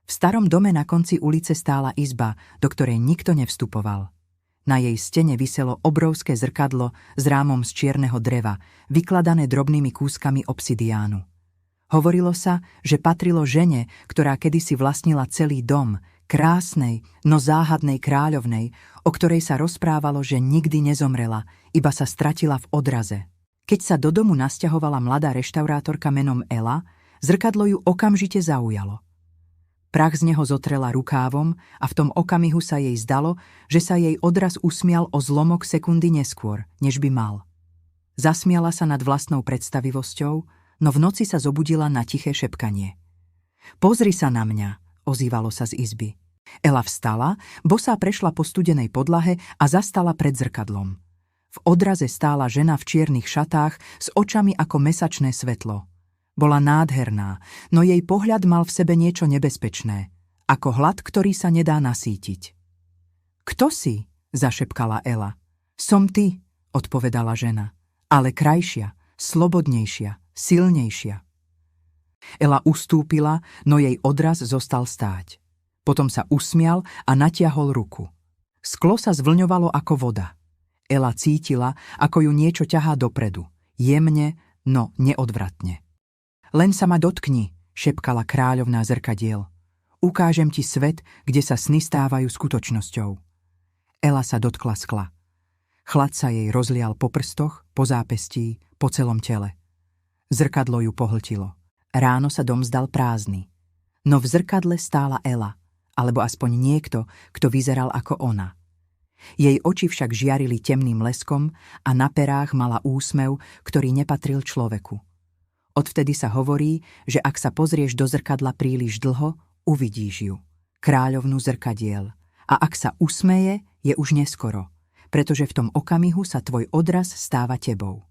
V starom dome na konci ulice stála izba, do ktorej nikto nevstupoval. Na jej stene viselo obrovské zrkadlo s rámom z čierneho dreva, vykladané drobnými kúskami obsidiánu. Hovorilo sa, že patrilo žene, ktorá kedysi vlastnila celý dom, krásnej, no záhadnej kráľovnej, o ktorej sa rozprávalo, že nikdy nezomrela, iba sa stratila v odraze. Keď sa do domu nasťahovala mladá reštaurátorka menom Ela, zrkadlo ju okamžite zaujalo. Prach z neho zotrela rukávom a v tom okamihu sa jej zdalo, že sa jej odraz usmial o zlomok sekundy neskôr, než by mal. Zasmiala sa nad vlastnou predstavivosťou, no v noci sa zobudila na tiché šepkanie. Pozri sa na mňa, ozývalo sa z izby. Ela vstala, bosá prešla po studenej podlahe a zastala pred zrkadlom. V odraze stála žena v čiernych šatách s očami ako mesačné svetlo. Bola nádherná, no jej pohľad mal v sebe niečo nebezpečné, ako hlad, ktorý sa nedá nasýtiť. Kto si? Zašepkala Ela. Som ty, odpovedala žena, ale krajšia, slobodnejšia, silnejšia. Ela ustúpila, no jej odraz zostal stáť. Potom sa usmial a natiahol ruku. Sklo sa zvlňovalo ako voda. Ela cítila, ako ju niečo ťahá dopredu. Jemne, no neodvratne. Len sa ma dotkni, šepkala kráľovná zrkadiel. Ukážem ti svet, kde sa sny stávajú skutočnosťou. Ela sa dotkla skla. Chlad sa jej rozlial po prstoch, po zápestí, po celom tele. Zrkadlo ju pohltilo. Ráno sa dom zdal prázdny. No v zrkadle stála Ela, alebo aspoň niekto, kto vyzeral ako ona. Jej oči však žiarili temným leskom a na perách mala úsmev, ktorý nepatril človeku. Odvtedy sa hovorí, že ak sa pozrieš do zrkadla príliš dlho, uvidíš ju, kráľovnú zrkadiel. A ak sa usmeje, je už neskoro, pretože v tom okamihu sa tvoj odraz stáva tebou.